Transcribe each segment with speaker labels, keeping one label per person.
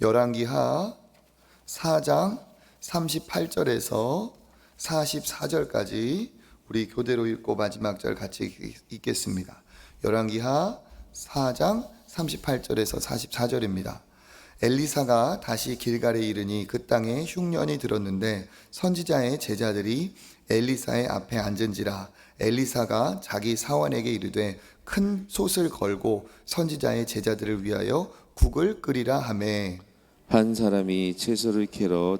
Speaker 1: 열왕기하 4장 38절에서 44절까지 우리 교대로 읽고 마지막 절 같이 읽겠습니다. 열왕기하 4장 38절에서 44절입니다. 엘리사가 다시 길갈에 이르니 그 땅에 흉년이 들었는데 선지자의 제자들이 엘리사의 앞에 앉은지라. 엘리사가 자기 사환에게 이르되 큰 솥을 걸고 선지자의 제자들을 위하여 국을 끓이라 하매,
Speaker 2: 한 사람이 채소를 캐러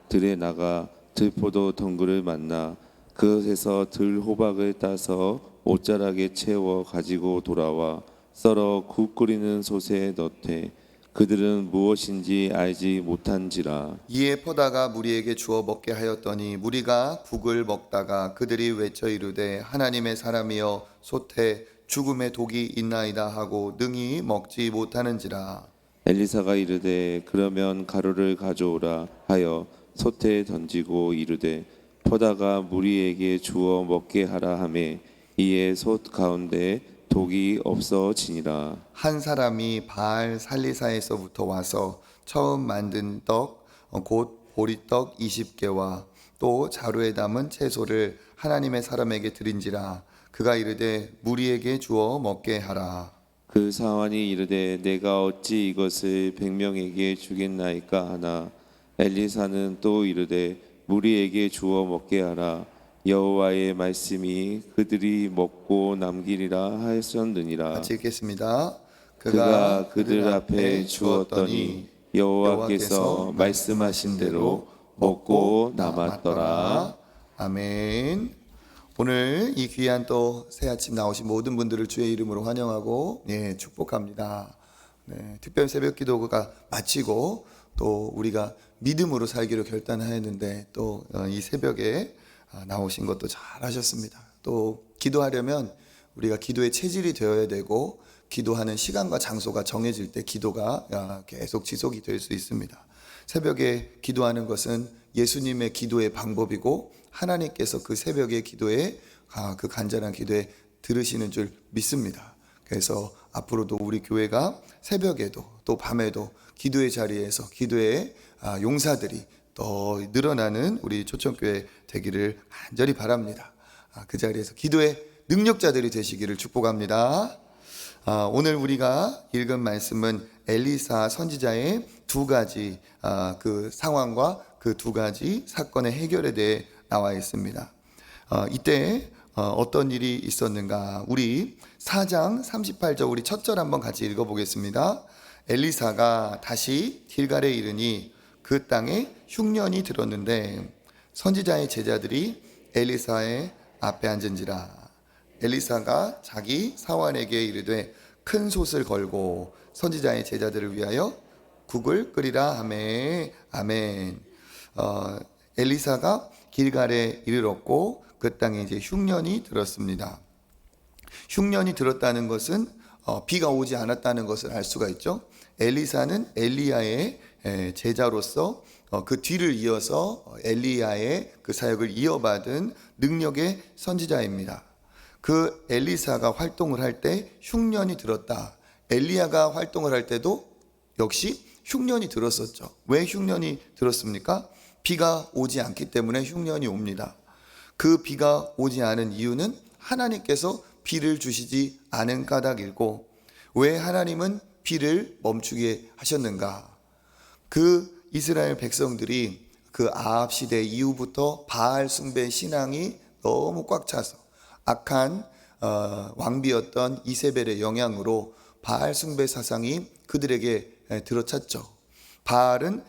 Speaker 2: 들에 나가 들포도 덩굴을 만나 그것에서 들 호박을 따서 옷자락에 채워 가지고 돌아와 썰어 국 끓이는 솥에 넣되 그들은 무엇인지 알지 못한지라.
Speaker 1: 이에 퍼다가 무리에게 주어 먹게 하였더니 무리가 국을 먹다가 그들이 외쳐 이르되 하나님의 사람이여 솥에 죽음의 독이 있나이다 하고 능히 먹지 못하는지라.
Speaker 2: 엘리사가 이르되 그러면 가루를 가져오라 하여 솥에 던지고 이르되 퍼다가 무리에게 주어 먹게 하라 하매 이에 솥 가운데 독이 없어지니라.
Speaker 1: 한 사람이 바알 살리사에서부터 와서 처음 만든 떡 곧 보리떡 20개와 또 자루에 담은 채소를 하나님의 사람에게 드린지라. 그가 이르되 무리에게 주어 먹게 하라.
Speaker 2: 그 사환이 이르되 내가 어찌 이것을 100명에게 주겠나이까 하나 엘리사는 또 이르되 무리에게 주어 먹게 하라. 여호와의 말씀이 그들이 먹고 남기리라 하였느니라.
Speaker 1: 같이 읽겠습니다.
Speaker 2: 그가 그들 앞에 주었더니 여호와께서 말씀하신 대로 먹고 남았더라.
Speaker 1: 아멘. 오늘 이 귀한 또 새아침 나오신 모든 분들을 주의 이름으로 환영하고 축복합니다. 특별 새벽 기도가 마치고 또 우리가 믿음으로 살기로 결단하였는데 또 이 새벽에 나오신 것도 잘 하셨습니다. 또 기도하려면 우리가 기도의 체질이 되어야 되고 기도하는 시간과 장소가 정해질 때 기도가 계속 지속이 될 수 있습니다. 새벽에 기도하는 것은 예수님의 기도의 방법이고 하나님께서 그 새벽의 기도에 그 간절한 기도에 들으시는 줄 믿습니다. 그래서 앞으로도 우리 교회가 새벽에도 또 밤에도 기도의 자리에서 기도의 용사들이 더 늘어나는 우리 초청교회 되기를 간절히 바랍니다. 그 자리에서 기도의 능력자들이 되시기를 축복합니다. 오늘 우리가 읽은 말씀은 엘리사 선지자의 두 가지 그 상황과 그 두 가지 사건의 해결에 대해 나와 있습니다. 이때 어떤 일이 있었는가? 우리 4장 38절 우리 첫 절 한번 같이 읽어보겠습니다. 엘리사가 다시 길갈에 이르니 그 땅에 흉년이 들었는데 선지자의 제자들이 엘리사의 앞에 앉은지라. 엘리사가 자기 사환에게 이르되 큰 솥을 걸고 선지자의 제자들을 위하여 국을 끓이라 하매. 아멘. 엘리사가 길갈에 이르렀고 그 땅에 이제 흉년이 들었습니다. 흉년이 들었다는 것은 비가 오지 않았다는 것을 알 수가 있죠. 엘리사는 엘리야의 제자로서 그 뒤를 이어서 엘리야의 그 사역을 이어받은 능력의 선지자입니다. 그 엘리사가 활동을 할 때 흉년이 들었다. 엘리야가 활동을 할 때도 역시 흉년이 들었었죠. 왜 흉년이 들었습니까? 비가 오지 않기 때문에 흉년이 옵니다. 그 비가 오지 않은 이유는 하나님께서 비를 주시지 않은 까닭이고, 왜 하나님은 비를 멈추게 하셨는가? 그 이스라엘 백성들이 그 아합 시대 이후부터 바알 숭배 신앙이 너무 꽉 차서 악한 왕비였던 이세벨의 영향으로 바알 숭배 사상이 그들에게 들어찼죠. 바알은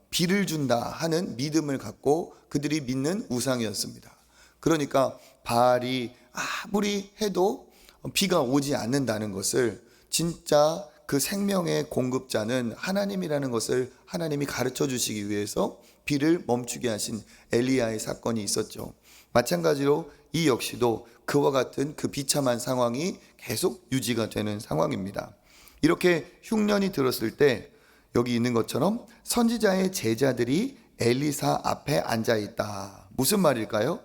Speaker 1: 비를 준다 하는 믿음을 갖고 그들이 믿는 우상이었습니다. 그러니까 바알이 아무리 해도 비가 오지 않는다는 것을, 진짜 그 생명의 공급자는 하나님이라는 것을 하나님이 가르쳐 주시기 위해서 비를 멈추게 하신 엘리야의 사건이 있었죠. 마찬가지로 이 역시도 그와 같은 그 비참한 상황이 계속 유지가 되는 상황입니다. 이렇게 흉년이 들었을 때 여기 있는 것처럼 선지자의 제자들이 엘리사 앞에 앉아 있다. 무슨 말일까요?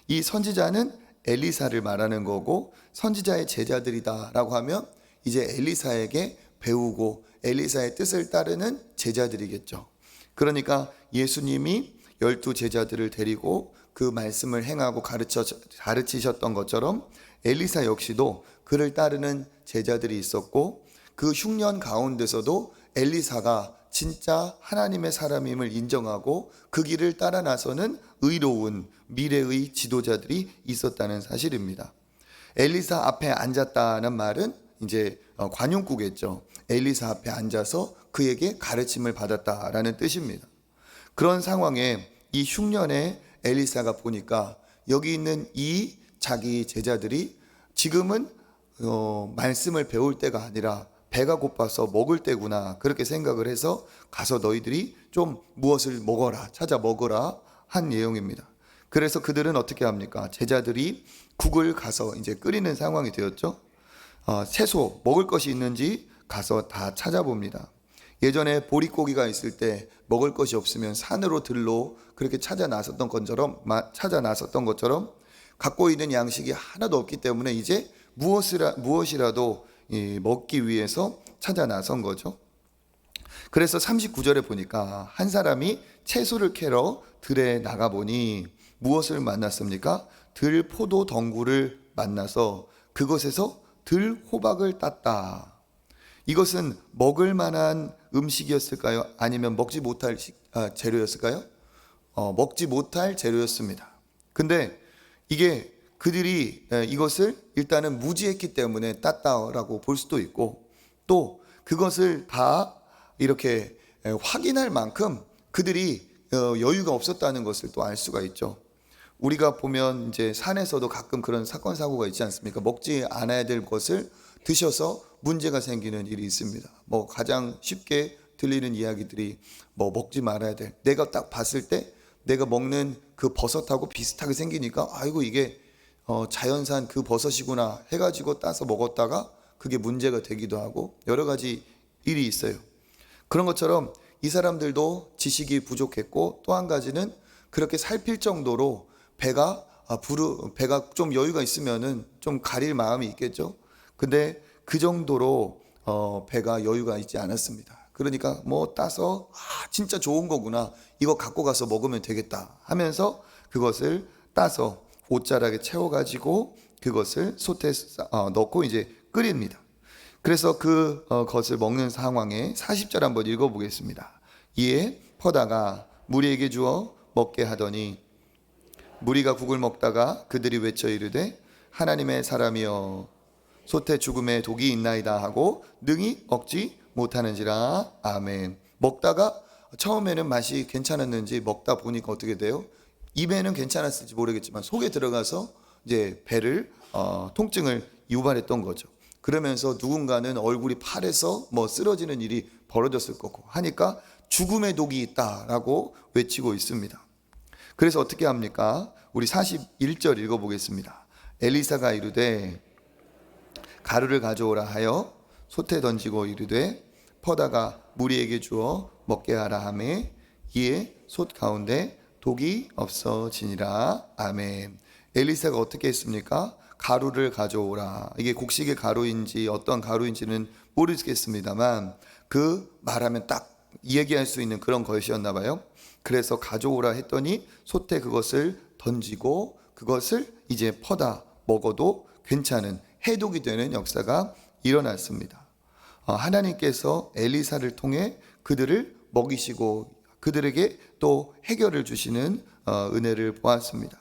Speaker 1: 이 선지자는 엘리사를 말하는 거고 선지자의 제자들이다라고 하면 이제 엘리사에게 배우고 엘리사의 뜻을 따르는 제자들이겠죠. 그러니까 예수님이 12제자들을 데리고 그 말씀을 행하고 가르치셨던 것처럼 엘리사 역시도 그를 따르는 제자들이 있었고, 그 흉년 가운데서도 엘리사가 진짜 하나님의 사람임을 인정하고 그 길을 따라 나서는 의로운 미래의 지도자들이 있었다는 사실입니다. 엘리사 앞에 앉았다는 말은 이제 관용구겠죠. 엘리사 앞에 앉아서 그에게 가르침을 받았다라는 뜻입니다. 그런 상황에 이 흉년에 엘리사가 보니까 여기 있는 이 자기 제자들이 지금은 말씀을 배울 때가 아니라 배가 고파서 먹을 때구나, 그렇게 생각을 해서 가서 너희들이 좀 무엇을 먹어라, 찾아 먹어라 한 내용입니다. 그래서 그들은 어떻게 합니까? 제자들이 국을 가서 이제 끓이는 상황이 되었죠. 채소 먹을 것이 있는지 가서 다 찾아봅니다. 예전에 보릿고기가 있을 때 먹을 것이 없으면 산으로 들로 그렇게 찾아 나섰던 것처럼 갖고 있는 양식이 하나도 없기 때문에 이제 무엇이라도 먹기 위해서 찾아 나선 거죠. 그래서 39절에 보니까 한 사람이 채소를 캐러 들에 나가보니 무엇을 만났습니까? 들 포도 덩굴을 만나서 그것에서 들 호박을 땄다. 이것은 먹을 만한 음식이었을까요? 아니면 먹지 못할 재료였을까요? 먹지 못할 재료였습니다. 근데 이게 그들이 이것을 일단은 무지했기 때문에 땄다라고 볼 수도 있고, 또 그것을 다 이렇게 확인할 만큼 그들이 여유가 없었다는 것을 또 알 수가 있죠. 우리가 보면 이제 산에서도 가끔 그런 사건 사고가 있지 않습니까? 먹지 않아야 될 것을 드셔서 문제가 생기는 일이 있습니다. 뭐 가장 쉽게 들리는 이야기들이 뭐 먹지 말아야 돼. 내가 딱 봤을 때 내가 먹는 그 버섯하고 비슷하게 생기니까 아이고 이게 자연산 그 버섯이구나 해가지고 따서 먹었다가 그게 문제가 되기도 하고 여러 가지 일이 있어요. 그런 것처럼 이 사람들도 지식이 부족했고, 또 한 가지는 그렇게 살필 정도로 배가 좀 여유가 있으면은 좀 가릴 마음이 있겠죠. 근데 그 정도로 배가 여유가 있지 않았습니다. 그러니까 뭐 따서 진짜 좋은 거구나, 이거 갖고 가서 먹으면 되겠다 하면서 그것을 따서 옷자락에 채워가지고 그것을 솥에 넣고 이제 끓입니다. 그래서 그것을 먹는 상황에 40절 한번 읽어보겠습니다. 이에 퍼다가 무리에게 주어 먹게 하더니 무리가 국을 먹다가 그들이 외쳐 이르되 하나님의 사람이여 솥에 죽음의 독이 있나이다 하고 능히 먹지 못하는지라. 아멘. 먹다가 처음에는 맛이 괜찮았는지 먹다 보니까 어떻게 돼요? 입에는 괜찮았을지 모르겠지만 속에 들어가서 이제 배를 통증을 유발했던 거죠. 그러면서 누군가는 얼굴이 파래서 뭐 쓰러지는 일이 벌어졌을 거고 하니까 죽음의 독이 있다라고 외치고 있습니다. 그래서 어떻게 합니까? 우리 41절 읽어보겠습니다. 엘리사가 이르되 가루를 가져오라 하여 솥에 던지고 이르되 퍼다가 무리에게 주어 먹게 하라 하매 이에 솥 가운데 독이 없어지니라. 아멘. 엘리사가 어떻게 했습니까? 가루를 가져오라. 이게 곡식의 가루인지 어떤 가루인지는 모르겠습니다만 그 말하면 딱 얘기할 수 있는 그런 것이었나 봐요. 그래서 가져오라 했더니 솥에 그것을 던지고 그것을 이제 퍼다 먹어도 괜찮은 해독이 되는 역사가 일어났습니다. 하나님께서 엘리사를 통해 그들을 먹이시고 그들에게 또 해결을 주시는 은혜를 보았습니다.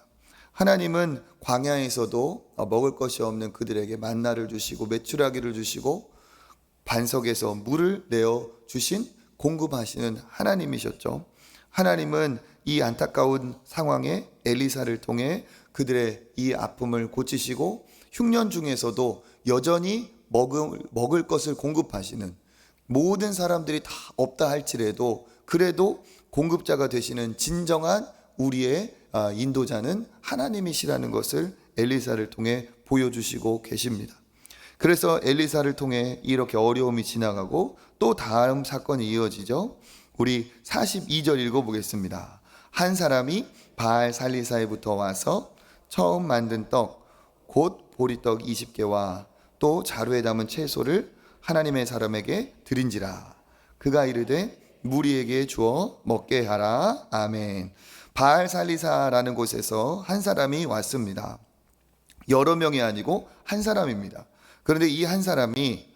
Speaker 1: 하나님은 광야에서도 먹을 것이 없는 그들에게 만나를 주시고 메추라기를 주시고 반석에서 물을 내어 주신 공급하시는 하나님이셨죠. 하나님은 이 안타까운 상황에 엘리사를 통해 그들의 이 아픔을 고치시고 흉년 중에서도 여전히 먹을 것을 공급하시는, 모든 사람들이 다 없다 할지라도 그래도 공급자가 되시는 진정한 우리의 인도자는 하나님이시라는 것을 엘리사를 통해 보여주시고 계십니다. 그래서 엘리사를 통해 이렇게 어려움이 지나가고 또 다음 사건이 이어지죠. 우리 42절 읽어보겠습니다. 한 사람이 바알 살리사에부터 와서 처음 만든 떡 곧 보리떡 20개와 또 자루에 담은 채소를 하나님의 사람에게 드린지라. 그가 이르되 무리에게 주어 먹게 하라. 아멘. 바알살리사라는 곳에서 한 사람이 왔습니다. 여러 명이 아니고 한 사람입니다. 그런데 이 한 사람이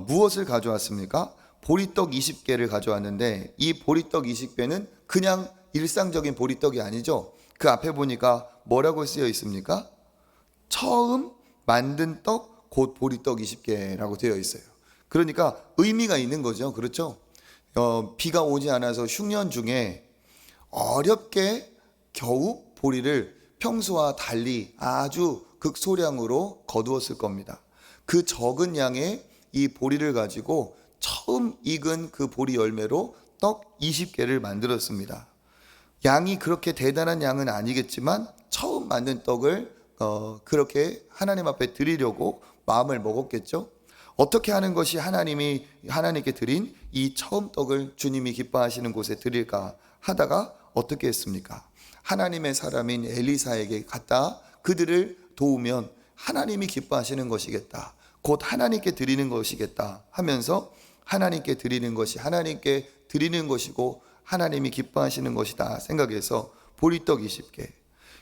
Speaker 1: 무엇을 가져왔습니까? 보리떡 20개를 가져왔는데, 이 보리떡 20개는 그냥 일상적인 보리떡이 아니죠. 그 앞에 보니까 뭐라고 쓰여 있습니까? 처음 만든 떡 곧 보리떡 20개라고 되어 있어요. 그러니까 의미가 있는 거죠. 그렇죠? 비가 오지 않아서 흉년 중에 어렵게 겨우 보리를 평소와 달리 아주 극소량으로 거두었을 겁니다. 그 적은 양의 이 보리를 가지고 처음 익은 그 보리 열매로 떡 20개를 만들었습니다. 양이 그렇게 대단한 양은 아니겠지만 처음 만든 떡을 그렇게 하나님 앞에 드리려고 마음을 먹었겠죠. 어떻게 하는 것이 하나님께 드린 이 처음 떡을 주님이 기뻐하시는 곳에 드릴까 하다가 어떻게 했습니까? 하나님의 사람인 엘리사에게 갖다 그들을 도우면 하나님이 기뻐하시는 것이겠다, 곧 하나님께 드리는 것이겠다 하면서 하나님께 드리는 것이 하나님께 드리는 것이고 하나님이 기뻐하시는 것이다 생각해서 보리떡 20개,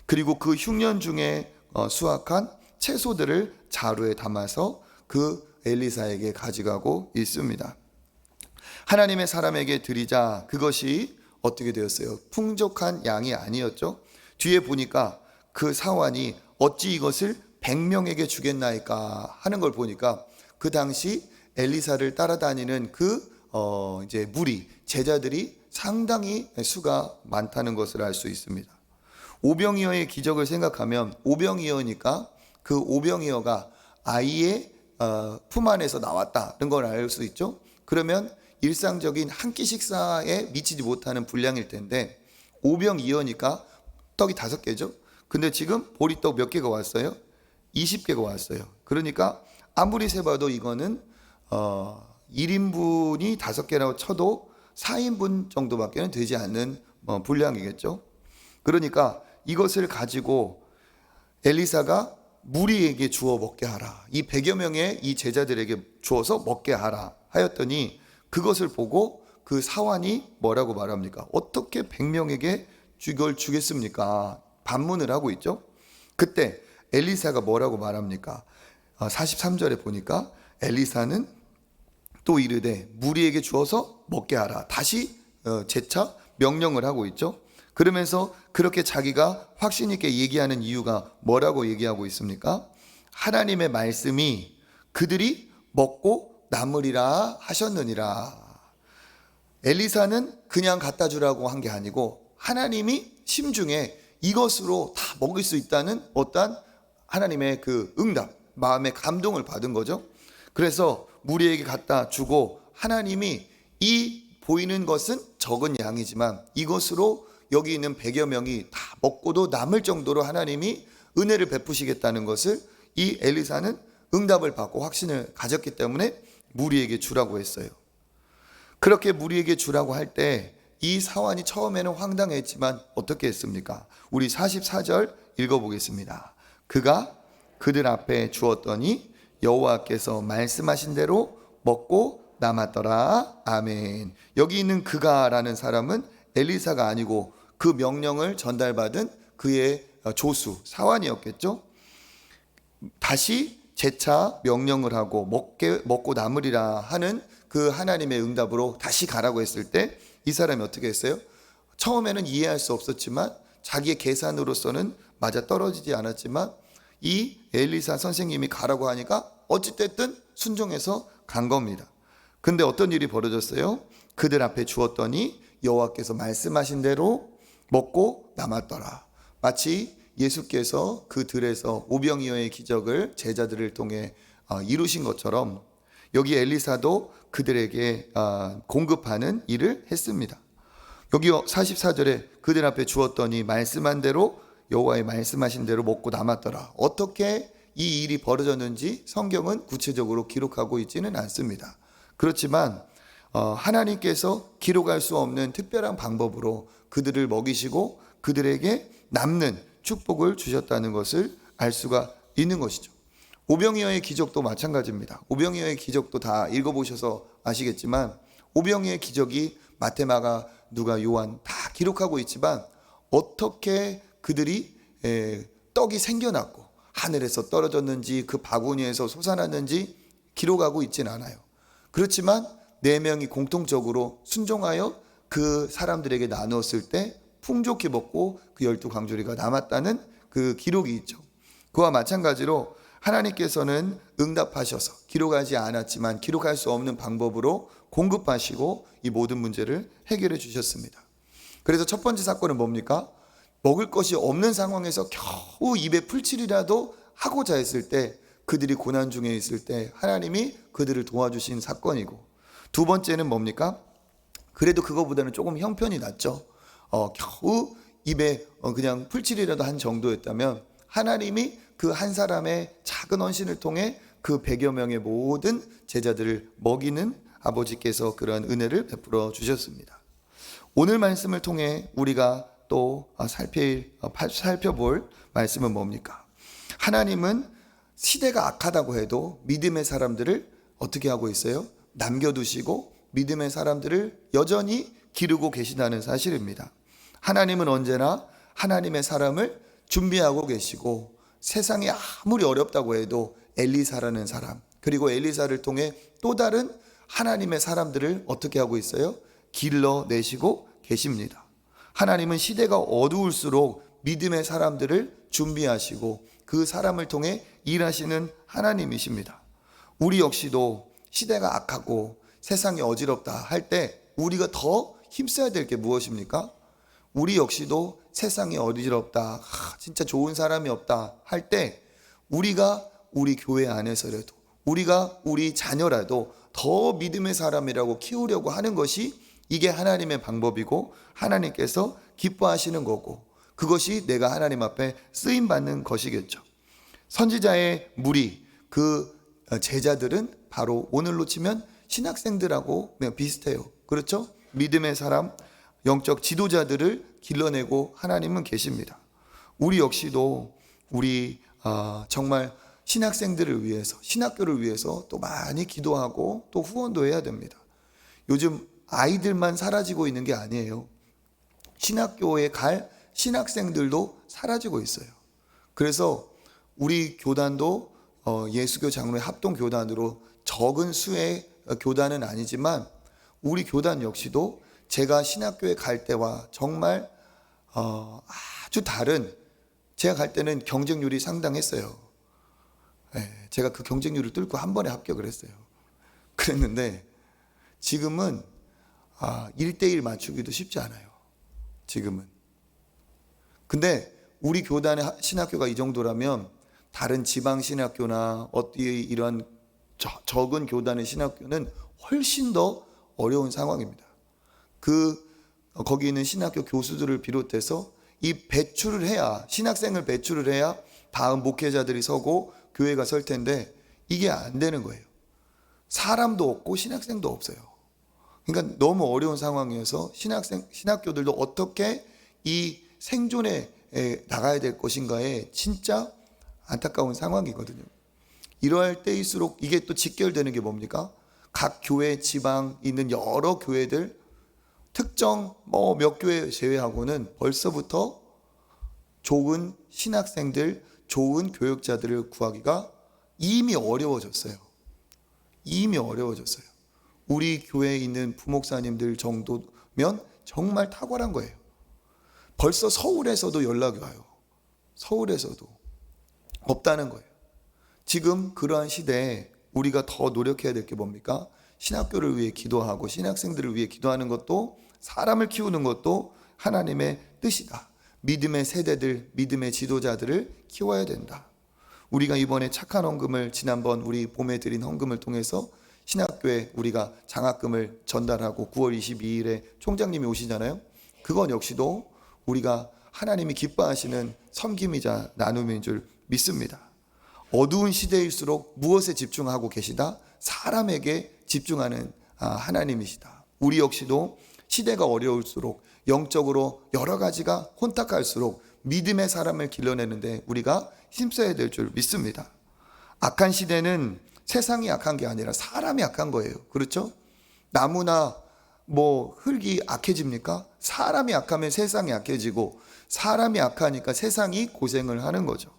Speaker 1: 그리고 그 흉년 중에 수확한 채소들을 자루에 담아서 그 엘리사에게 가져가고 있습니다. 하나님의 사람에게 드리자 그것이 어떻게 되었어요? 풍족한 양이 아니었죠. 뒤에 보니까 그 사환이 어찌 이것을 100명에게 주겠나이까 하는 걸 보니까 그 당시 엘리사를 따라다니는 이제 무리 제자들이 상당히 수가 많다는 것을 알 수 있습니다. 오병이어의 기적을 생각하면 오병이어니까 그 오병이어가 아이의 품 안에서 나왔다는 걸 알 수 있죠. 그러면 일상적인 한 끼 식사에 미치지 못하는 분량일 텐데 오병이어니까 떡이 5개죠. 근데 지금 보리떡 몇 개가 왔어요? 20개가 왔어요. 그러니까 아무리 세봐도 이거는 1인분이 5개라고 쳐도 4인분 정도밖에 되지 않는 분량이겠죠. 그러니까 이것을 가지고 엘리사가 무리에게 주어 먹게 하라, 이 100여 명의 이 제자들에게 주어서 먹게 하라 하였더니 그것을 보고 그 사환이 뭐라고 말합니까? 어떻게 100명에게 이걸 주겠습니까? 반문을 하고 있죠. 그때 엘리사가 뭐라고 말합니까? 43절에 보니까 엘리사는 또 이르되 무리에게 주어서 먹게 하라, 다시 재차 명령을 하고 있죠. 그러면서 그렇게 자기가 확신 있게 얘기하는 이유가 뭐라고 얘기하고 있습니까? 하나님의 말씀이 그들이 먹고 남으리라 하셨느니라. 엘리사는 그냥 갖다 주라고 한 게 아니고 하나님이 심중에 이것으로 다 먹을 수 있다는 어떠한 하나님의 그 응답, 마음의 감동을 받은 거죠. 그래서 무리에게 갖다 주고 하나님이 이 보이는 것은 적은 양이지만 이것으로 여기 있는 100여 명이 다 먹고도 남을 정도로 하나님이 은혜를 베푸시겠다는 것을 이 엘리사는 응답을 받고 확신을 가졌기 때문에 무리에게 주라고 했어요. 그렇게 무리에게 주라고 할 때 이 사환이 처음에는 황당했지만 어떻게 했습니까? 우리 44절 읽어보겠습니다. 그가 그들 앞에 주었더니 여호와께서 말씀하신 대로 먹고 남았더라. 아멘. 여기 있는 그가라는 사람은 엘리사가 아니고 그 명령을 전달받은 그의 조수 사환이었겠죠. 다시 재차 명령을 하고 먹고 남으리라 하는 그 하나님의 응답으로 다시 가라고 했을 때 이 사람이 어떻게 했어요? 처음에는 이해할 수 없었지만 자기의 계산으로서는 맞아 떨어지지 않았지만 이 엘리사 선생님이 가라고 하니까 어찌됐든 순종해서 간 겁니다. 근데 어떤 일이 벌어졌어요? 그들 앞에 주었더니 여호와께서 말씀하신 대로 먹고 남았더라. 마치 예수께서 그 들에서 오병이어의 기적을 제자들을 통해 이루신 것처럼 여기 엘리사도 그들에게 공급하는 일을 했습니다. 여기 44절에 그들 앞에 주었더니 말씀한 대로 여호와의 말씀하신 대로 먹고 남았더라. 어떻게 이 일이 벌어졌는지 성경은 구체적으로 기록하고 있지는 않습니다. 그렇지만 하나님께서 기록할 수 없는 특별한 방법으로 그들을 먹이시고 그들에게 남는 축복을 주셨다는 것을 알 수가 있는 것이죠. 오병이어의 기적도 마찬가지입니다. 오병이어의 기적도 다 읽어보셔서 아시겠지만 오병이의 기적이 마태, 마가, 누가, 요한 다 기록하고 있지만 어떻게 그들이 떡이 생겨났고 하늘에서 떨어졌는지 그 바구니에서 솟아났는지 기록하고 있진 않아요. 그렇지만 4명이 공통적으로 순종하여 그 사람들에게 나누었을 때 풍족히 먹고 그 12광주리가 남았다는 그 기록이 있죠. 그와 마찬가지로 하나님께서는 응답하셔서 기록하지 않았지만 기록할 수 없는 방법으로 공급하시고 이 모든 문제를 해결해 주셨습니다. 그래서 첫 번째 사건은 뭡니까? 먹을 것이 없는 상황에서 겨우 입에 풀칠이라도 하고자 했을 때, 그들이 고난 중에 있을 때 하나님이 그들을 도와주신 사건이고, 두 번째는 뭡니까? 그래도 그거보다는 조금 형편이 낫죠. 겨우 입에 그냥 풀칠이라도 한 정도였다면 하나님이 그 한 사람의 작은 헌신을 통해 그 100여 명의 모든 제자들을 먹이는 아버지께서 그러한 은혜를 베풀어 주셨습니다. 오늘 말씀을 통해 우리가 또 살펴볼 말씀은 뭡니까? 하나님은 시대가 악하다고 해도 믿음의 사람들을 어떻게 하고 있어요? 남겨두시고 믿음의 사람들을 여전히 기르고 계시다는 사실입니다. 하나님은 언제나 하나님의 사람을 준비하고 계시고, 세상이 아무리 어렵다고 해도 엘리사라는 사람, 그리고 엘리사를 통해 또 다른 하나님의 사람들을 어떻게 하고 있어요? 길러내시고 계십니다. 하나님은 시대가 어두울수록 믿음의 사람들을 준비하시고 그 사람을 통해 일하시는 하나님이십니다. 우리 역시도 시대가 악하고 세상이 어지럽다 할 때 우리가 더 힘써야 될 게 무엇입니까? 우리 역시도 세상이 어지럽다, 진짜 좋은 사람이 없다 할 때 우리가 우리 교회 안에서라도, 우리가 우리 자녀라도 더 믿음의 사람이라고 키우려고 하는 것이, 이게 하나님의 방법이고 하나님께서 기뻐하시는 거고, 그것이 내가 하나님 앞에 쓰임받는 것이겠죠. 선지자의 무리, 그 제자들은 바로 오늘로 치면 신학생들하고 비슷해요. 그렇죠? 믿음의 사람, 영적 지도자들을 길러내고 하나님은 계십니다. 우리 역시도 우리 정말 신학생들을 위해서, 신학교를 위해서 또 많이 기도하고 또 후원도 해야 됩니다. 요즘 아이들만 사라지고 있는 게 아니에요. 신학교에 갈 신학생들도 사라지고 있어요. 그래서 우리 교단도 예수교 장로의 합동교단으로 적은 수의 교단은 아니지만 우리 교단 역시도 제가 신학교에 갈 때와 정말 아주 다른, 제가 갈 때는 경쟁률이 상당했어요. 제가 그 경쟁률을 뚫고 한 번에 합격을 했어요. 그랬는데 지금은 1대1 맞추기도 쉽지 않아요. 지금은. 근데 우리 교단의 신학교가 이 정도라면 다른 지방 신학교나 어디 이런 적은 교단의 신학교는 훨씬 더 어려운 상황입니다. 거기 있는 신학교 교수들을 비롯해서 이 배출을 해야, 신학생을 배출을 해야 다음 목회자들이 서고 교회가 설 텐데 이게 안 되는 거예요. 사람도 없고 신학생도 없어요. 그러니까 너무 어려운 상황이어서 신학교들도 어떻게 이 생존에 나가야 될 것인가에 진짜 안타까운 상황이거든요. 이러할 때일수록 이게 또 직결되는 게 뭡니까? 각 교회, 지방 있는 여러 교회들, 특정 몇 교회 제외하고는 벌써부터 좋은 신학생들, 좋은 교육자들을 구하기가 이미 어려워졌어요. 이미 어려워졌어요. 우리 교회에 있는 부목사님들 정도면 정말 탁월한 거예요. 벌써 서울에서도 연락이 와요. 서울에서도 없다는 거예요. 지금 그러한 시대에 우리가 더 노력해야 될 게 뭡니까? 신학교를 위해 기도하고 신학생들을 위해 기도하는 것도, 사람을 키우는 것도 하나님의 뜻이다. 믿음의 세대들, 믿음의 지도자들을 키워야 된다. 우리가 이번에 착한 헌금을, 지난번 우리 봄에 드린 헌금을 통해서 신학교에 우리가 장학금을 전달하고 9월 22일에 총장님이 오시잖아요. 그건 역시도 우리가 하나님이 기뻐하시는 섬김이자 나눔인 줄 믿습니다. 어두운 시대일수록 무엇에 집중하고 계시다? 사람에게 집중하는 하나님이시다. 우리 역시도 시대가 어려울수록, 영적으로 여러 가지가 혼탁할수록 믿음의 사람을 길러내는데 우리가 힘써야 될 줄 믿습니다. 악한 시대는 세상이 악한 게 아니라 사람이 악한 거예요. 그렇죠? 나무나 흙이 악해집니까? 사람이 악하면 세상이 악해지고 사람이 악하니까 세상이 고생을 하는 거죠.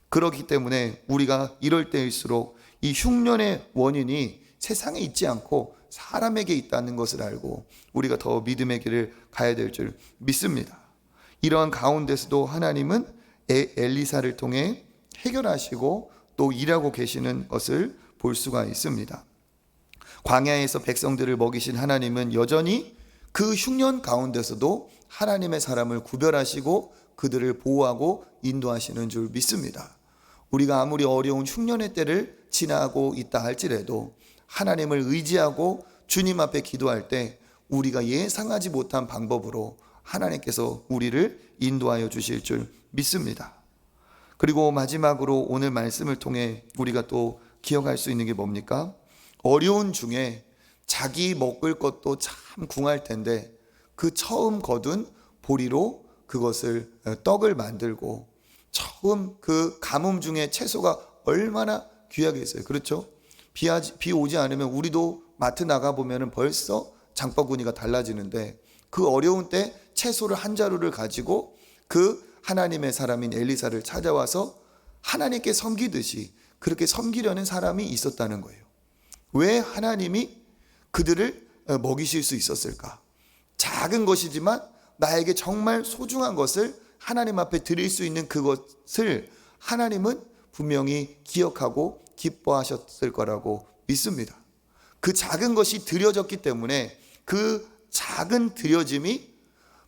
Speaker 1: 그렇기 때문에 우리가 이럴 때일수록 이 흉년의 원인이 세상에 있지 않고 사람에게 있다는 것을 알고 우리가 더 믿음의 길을 가야 될 줄 믿습니다. 이러한 가운데서도 하나님은 엘리사를 통해 해결하시고 또 일하고 계시는 것을 볼 수가 있습니다. 광야에서 백성들을 먹이신 하나님은 여전히 그 흉년 가운데서도 하나님의 사람을 구별하시고 그들을 보호하고 인도하시는 줄 믿습니다. 우리가 아무리 어려운 흉년의 때를 지나고 있다 할지라도 하나님을 의지하고 주님 앞에 기도할 때 우리가 예상하지 못한 방법으로 하나님께서 우리를 인도하여 주실 줄 믿습니다. 그리고 마지막으로 오늘 말씀을 통해 우리가 또 기억할 수 있는 게 뭡니까? 어려운 중에 자기 먹을 것도 참 궁할 텐데 그 처음 거둔 보리로 그것을 떡을 만들고 처음 그 가뭄 중에 채소가 얼마나 귀하겠어요. 그렇죠? 비 오지 않으면 우리도 마트 나가보면 벌써 장바구니가 달라지는데 그 어려운 때 채소를 한 자루를 가지고 그 하나님의 사람인 엘리사를 찾아와서 하나님께 섬기듯이 그렇게 섬기려는 사람이 있었다는 거예요. 왜 하나님이 그들을 먹이실 수 있었을까? 작은 것이지만 나에게 정말 소중한 것을 하나님 앞에 드릴 수 있는 그것을 하나님은 분명히 기억하고 기뻐하셨을 거라고 믿습니다. 그 작은 것이 드려졌기 때문에 그 작은 드려짐이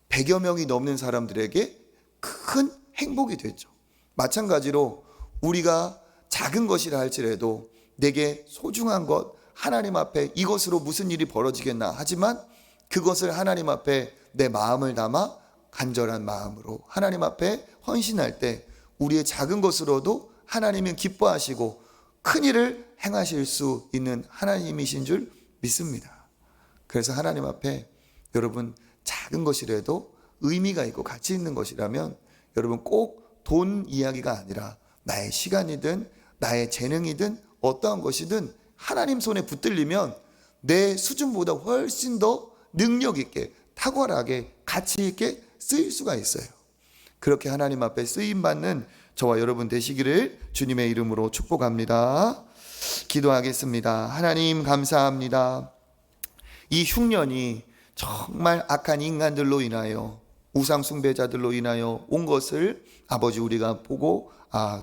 Speaker 1: 100여 명이 넘는 사람들에게 큰 행복이 됐죠. 마찬가지로 우리가 작은 것이라 할지라도 내게 소중한 것 하나님 앞에 이것으로 무슨 일이 벌어지겠나 하지만 그것을 하나님 앞에 내 마음을 담아 간절한 마음으로 하나님 앞에 헌신할 때 우리의 작은 것으로도 하나님은 기뻐하시고 큰 일을 행하실 수 있는 하나님이신 줄 믿습니다. 그래서 하나님 앞에 여러분 작은 것이라도 의미가 있고 가치 있는 것이라면 여러분 꼭 돈 이야기가 아니라 나의 시간이든 나의 재능이든 어떠한 것이든 하나님 손에 붙들리면 내 수준보다 훨씬 더 능력 있게 탁월하게 가치 있게 쓰일 수가 있어요. 그렇게 하나님 앞에 쓰임받는 저와 여러분 되시기를 주님의 이름으로 축복합니다. 기도하겠습니다. 하나님 감사합니다. 이 흉년이 정말 악한 인간들로 인하여 우상 숭배자들로 인하여 온 것을 아버지 우리가 보고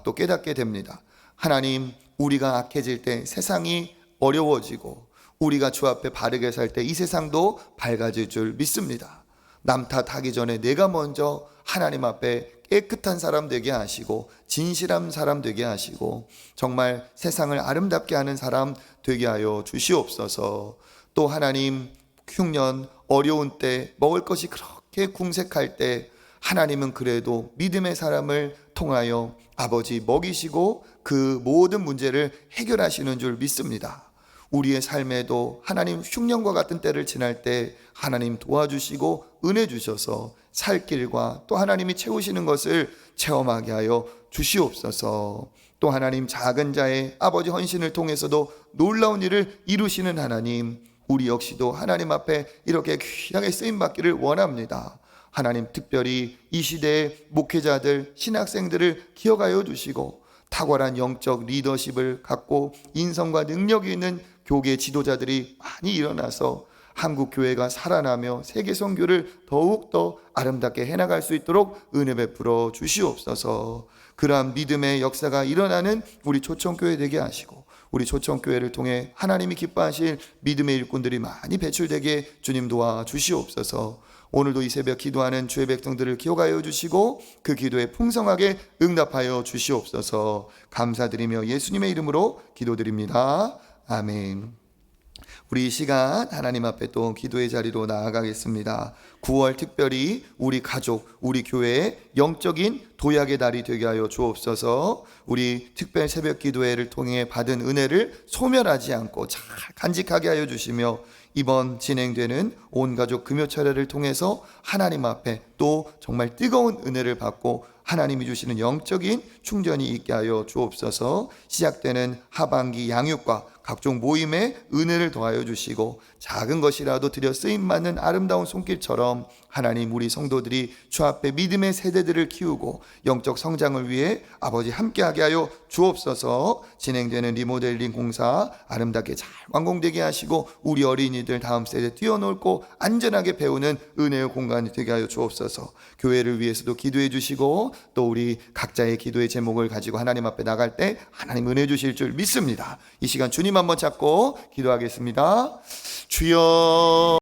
Speaker 1: 또 깨닫게 됩니다. 하나님 우리가 악해질 때 세상이 어려워지고 우리가 주 앞에 바르게 살 때 이 세상도 밝아질 줄 믿습니다. 남 탓하기 전에 내가 먼저 하나님 앞에 깨끗한 사람 되게 하시고 진실한 사람 되게 하시고 정말 세상을 아름답게 하는 사람 되게 하여 주시옵소서. 또 하나님 흉년 어려운 때 먹을 것이 그렇게 궁색할 때 하나님은 그래도 믿음의 사람을 통하여 아버지 먹이시고 그 모든 문제를 해결하시는 줄 믿습니다. 우리의 삶에도 하나님 흉년과 같은 때를 지날 때 하나님 도와주시고 은혜 주셔서 살 길과 또 하나님이 채우시는 것을 체험하게 하여 주시옵소서. 또 하나님 작은 자의 아버지 헌신을 통해서도 놀라운 일을 이루시는 하나님, 우리 역시도 하나님 앞에 이렇게 귀하게 쓰임받기를 원합니다. 하나님 특별히 이 시대의 목회자들, 신학생들을 기억하여 주시고 탁월한 영적 리더십을 갖고 인성과 능력이 있는 교계 지도자들이 많이 일어나서 한국 교회가 살아나며 세계 선교를 더욱더 아름답게 해나갈 수 있도록 은혜 베풀어 주시옵소서. 그러한 믿음의 역사가 일어나는 우리 초청교회 되게 하시고 우리 초청교회를 통해 하나님이 기뻐하실 믿음의 일꾼들이 많이 배출되게 주님 도와 주시옵소서. 오늘도 이 새벽 기도하는 주의 백성들을 기억하여 주시고 그 기도에 풍성하게 응답하여 주시옵소서. 감사드리며 예수님의 이름으로 기도드립니다. 아멘. 우리 이 시간 하나님 앞에 또 기도의 자리로 나아가겠습니다. 9월 특별히 우리 가족, 우리 교회의 영적인 도약의 날이 되게 하여 주옵소서. 우리 특별 새벽 기도회를 통해 받은 은혜를 소멸하지 않고 잘 간직하게 하여 주시며 이번 진행되는 온 가족 금요 차례를 통해서 하나님 앞에 또 정말 뜨거운 은혜를 받고 하나님이 주시는 영적인 충전이 있게 하여 주옵소서. 시작되는 하반기 양육과 각종 모임에 은혜를 더하여 주시고 작은 것이라도 드려 쓰임받는 아름다운 손길처럼 하나님 우리 성도들이 주 앞에 믿음의 세대들을 키우고 영적 성장을 위해 아버지 함께하게 하여 주옵소서. 진행되는 리모델링 공사 아름답게 잘 완공되게 하시고 우리 어린이들 다음 세대 뛰어놀고 안전하게 배우는 은혜의 공간이 되게 하여 주옵소서. 교회를 위해서도 기도해 주시고 또 우리 각자의 기도의 제목을 가지고 하나님 앞에 나갈 때 하나님 은혜 주실 줄 믿습니다. 이 시간 주님 한번 잡고 기도하겠습니다. 주여